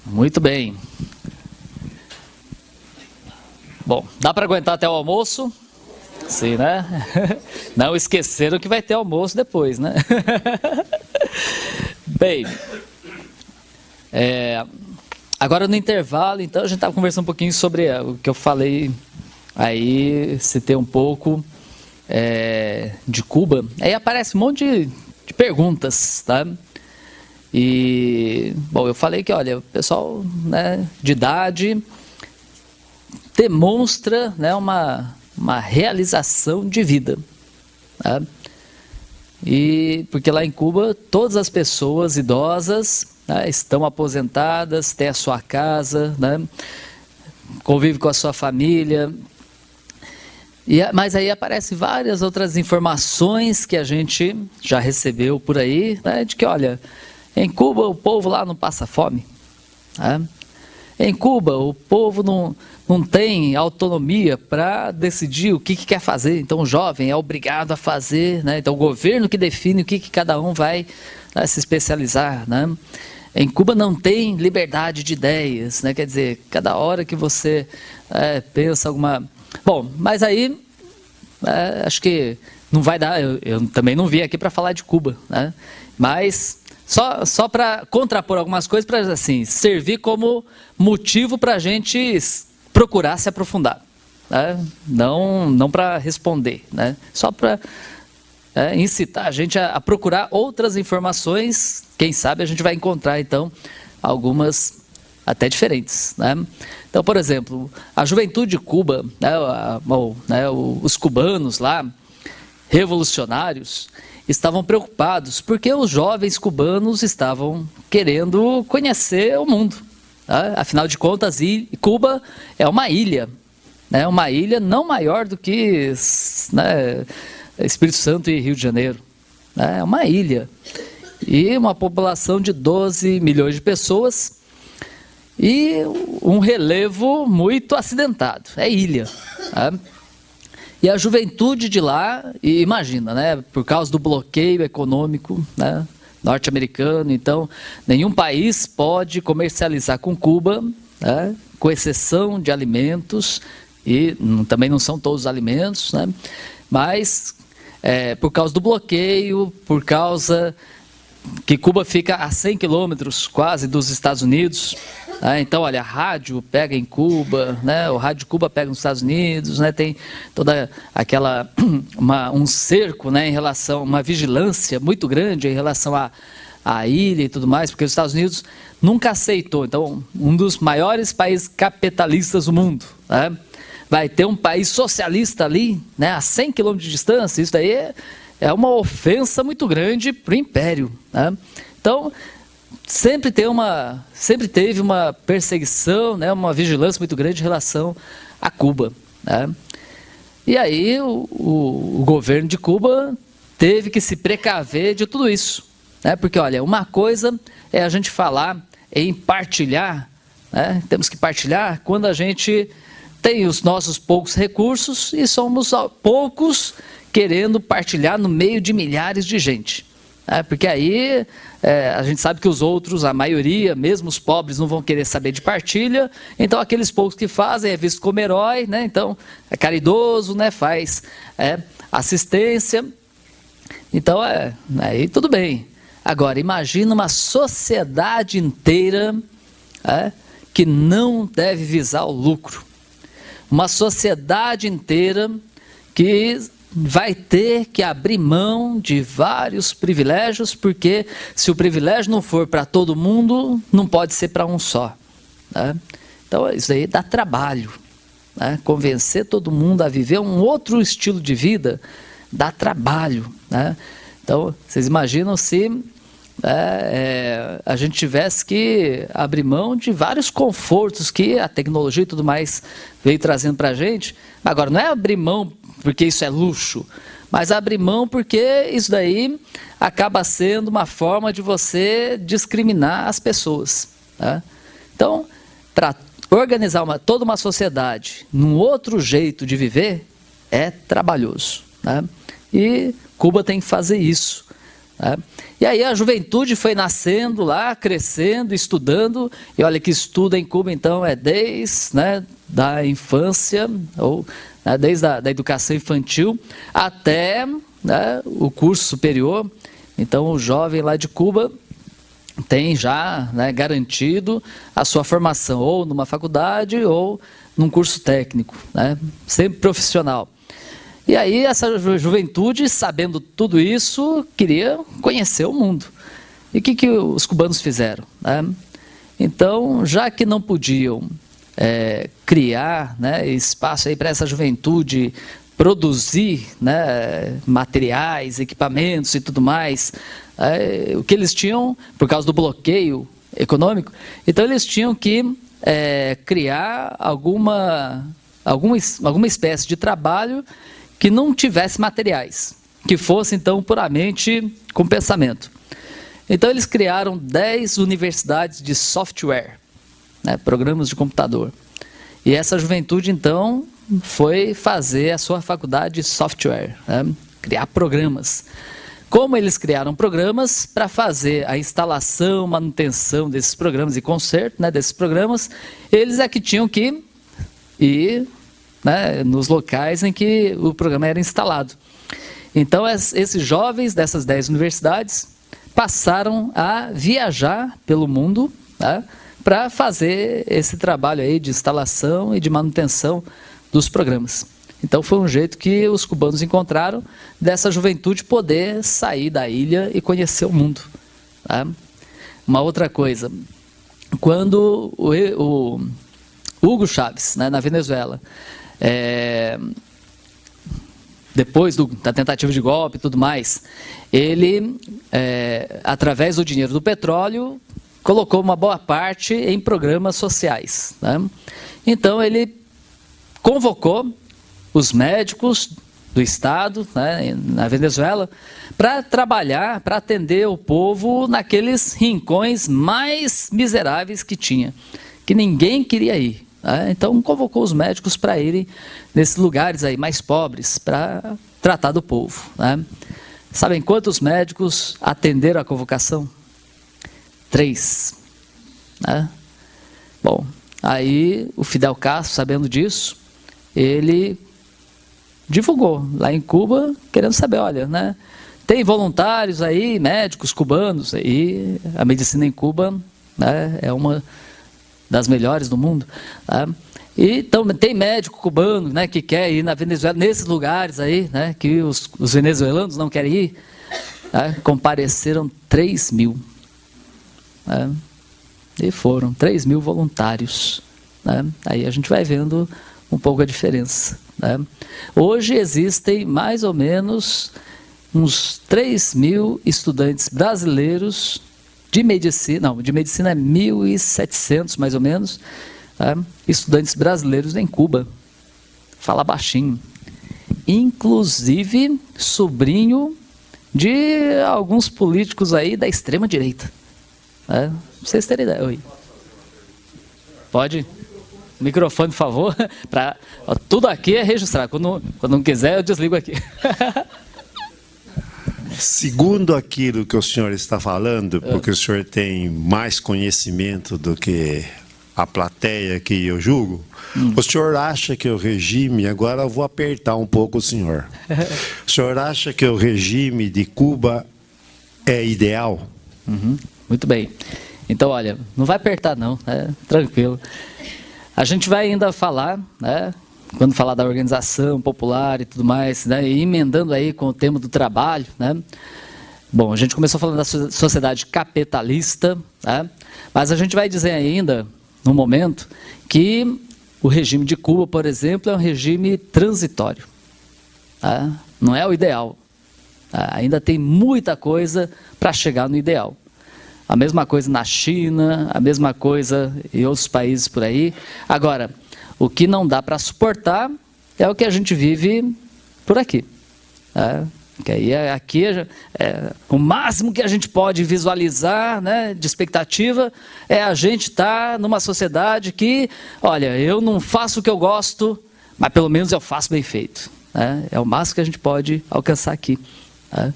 Muito bem. Bom, dá para aguentar até o almoço? Sim, né? Não esqueceram que vai ter almoço depois, né? Bem, agora no intervalo, então a gente estava conversando um pouquinho sobre o que eu falei aí, citei um pouco de Cuba. Aí aparece um monte de perguntas, tá? E, bom, eu falei que, olha, o pessoal, né, de idade demonstra, né, uma realização de vida, tá? E porque lá em Cuba todas as pessoas idosas, né, estão aposentadas, têm a sua casa, né, convivem com a sua família. Mas aí aparecem várias outras informações que a gente já recebeu por aí, né, de que, olha, em Cuba o povo lá não passa fome, né? Em Cuba o povo não tem autonomia para decidir o que quer fazer, então o jovem é obrigado a fazer, né? Então o governo que define o que cada um vai, né, se especializar, né? Em Cuba não tem liberdade de ideias, né? Quer dizer, cada hora que você pensa alguma... Bom, mas aí acho que não vai dar, eu também não vim aqui para falar de Cuba, né? Mas só para contrapor algumas coisas, para assim, servir como motivo para a gente procurar se aprofundar, né? Não para responder, né? Só para incitar a gente a procurar outras informações. Quem sabe a gente vai encontrar então algumas até diferentes, né? Então, por exemplo, a juventude de Cuba, né, os cubanos lá, revolucionários, estavam preocupados porque os jovens cubanos estavam querendo conhecer o mundo, né? Afinal de contas, Cuba é uma ilha, né? Uma ilha não maior do que, né, Espírito Santo e Rio de Janeiro, né? É uma ilha e uma população de 12 milhões de pessoas e um relevo muito acidentado, é ilha, tá? E a juventude de lá, e imagina, né, por causa do bloqueio econômico, né, norte-americano, então nenhum país pode comercializar com Cuba, né, com exceção de alimentos, e também não são todos os alimentos, né, mas por causa do bloqueio, por causa que Cuba fica a 100 quilômetros quase dos Estados Unidos, né? Então, olha, a rádio pega em Cuba, né? O rádio de Cuba pega nos Estados Unidos, né? Tem toda aquela, um cerco, né, em relação, uma vigilância muito grande em relação à ilha e tudo mais, porque os Estados Unidos nunca aceitou. Então, um dos maiores países capitalistas do mundo, né, vai ter um país socialista ali, né, a 100 quilômetros de distância. Isso daí é uma ofensa muito grande para o império, né? Então, sempre teve uma perseguição, né, uma vigilância muito grande em relação a Cuba, né? E aí o governo de Cuba teve que se precaver de tudo isso, né? Porque, olha, uma coisa é a gente falar em partilhar, né? Temos que partilhar quando a gente tem os nossos poucos recursos e somos poucos querendo partilhar no meio de milhares de gente. Porque aí a gente sabe que os outros, a maioria, mesmo os pobres, não vão querer saber de partilha. Então aqueles poucos que fazem é visto como herói, né? Então é caridoso, né? Faz assistência. Então aí tudo bem. Agora imagina uma sociedade inteira que não deve visar o lucro. Uma sociedade inteira que vai ter que abrir mão de vários privilégios, porque se o privilégio não for para todo mundo, não pode ser para um só, né? Então isso aí dá trabalho, né? Convencer todo mundo a viver um outro estilo de vida dá trabalho, né? Então vocês imaginam se a gente tivesse que abrir mão de vários confortos que a tecnologia e tudo mais veio trazendo para a gente. Agora, não é abrir mão porque isso é luxo, mas abrir mão porque isso daí acaba sendo uma forma de você discriminar as pessoas, né? Então, para organizar toda uma sociedade num outro jeito de viver, é trabalhoso, né? E Cuba tem que fazer isso, né? E aí a juventude foi nascendo lá, crescendo, estudando, e olha que estudo em Cuba então é desde, né, da infância, ou né, desde da educação infantil até, né, o curso superior. Então o jovem lá de Cuba tem já, né, garantido a sua formação ou numa faculdade ou num curso técnico, né, sempre profissional. E aí essa juventude, sabendo tudo isso, queria conhecer o mundo. E o que os cubanos fizeram, né? Então, já que não podiam criar, né, espaço aí para essa juventude produzir, né, materiais, equipamentos e tudo mais, o que eles tinham, por causa do bloqueio econômico, então eles tinham que criar alguma espécie de trabalho que não tivesse materiais, que fosse então puramente com pensamento. Então eles criaram 10 universidades de software, né, programas de computador. E essa juventude então foi fazer a sua faculdade de software, né, criar programas. Como eles criaram programas para fazer a instalação, manutenção desses programas e conserto, né, desses programas, eles é que tinham que ir, né, nos locais em que o programa era instalado. Então, esses jovens dessas 10 universidades passaram a viajar pelo mundo, né, para fazer esse trabalho aí de instalação e de manutenção dos programas. Então, foi um jeito que os cubanos encontraram dessa juventude poder sair da ilha e conhecer o mundo. Tá? Uma outra coisa, quando o Hugo Chávez, né, na Venezuela, depois da tentativa de golpe e tudo mais, ele, através do dinheiro do petróleo, colocou uma boa parte em programas sociais, né? Então ele convocou os médicos do estado, né, na Venezuela, para trabalhar, para atender o povo naqueles rincões mais miseráveis que tinha, que ninguém queria ir. Então convocou os médicos para irem nesses lugares aí mais pobres para tratar do povo, né? Sabem quantos médicos atenderam a convocação? 3, né? Bom, aí o Fidel Castro, sabendo disso, ele divulgou lá em Cuba, querendo saber, olha, né, tem voluntários aí, médicos cubanos, e a medicina em Cuba, né, é uma das melhores do mundo, tá? E então tem médico cubano, né, que quer ir na Venezuela, nesses lugares aí, né, que os venezuelanos não querem ir, tá? Compareceram 3.000, né? E foram 3.000 voluntários, né? Aí a gente vai vendo um pouco a diferença, né? Hoje existem mais ou menos uns 3.000 estudantes brasileiros de medicina é 1.700 mais ou menos, tá? Estudantes brasileiros em Cuba. Fala baixinho. Inclusive sobrinho de alguns políticos aí da extrema direita, né? Pra vocês terem ideia. Oi. Pode? Microfone, por favor. Tudo aqui é registrado. Quando não quiser, eu desligo aqui. Segundo aquilo que o senhor está falando, porque o senhor tem mais conhecimento do que a plateia que eu julgo, o senhor acha que o regime, agora eu vou apertar um pouco o senhor acha que o regime de Cuba é ideal? Muito bem. Então, olha, não vai apertar não, né? Tranquilo. A gente vai ainda falar, né, quando falar da organização popular e tudo mais, né, e emendando aí com o tema do trabalho, né? Bom, a gente começou falando da sociedade capitalista, né, mas a gente vai dizer ainda, no momento, que o regime de Cuba, por exemplo, é um regime transitório, tá? Não é o ideal, tá? Ainda tem muita coisa para chegar no ideal. A mesma coisa na China, a mesma coisa em outros países por aí. Agora, o que não dá para suportar é o que a gente vive por aqui. Que aí aqui o máximo que a gente pode visualizar, né, de expectativa é a gente estar numa sociedade que, olha, eu não faço o que eu gosto, mas pelo menos eu faço bem feito, né? É o máximo que a gente pode alcançar aqui, né?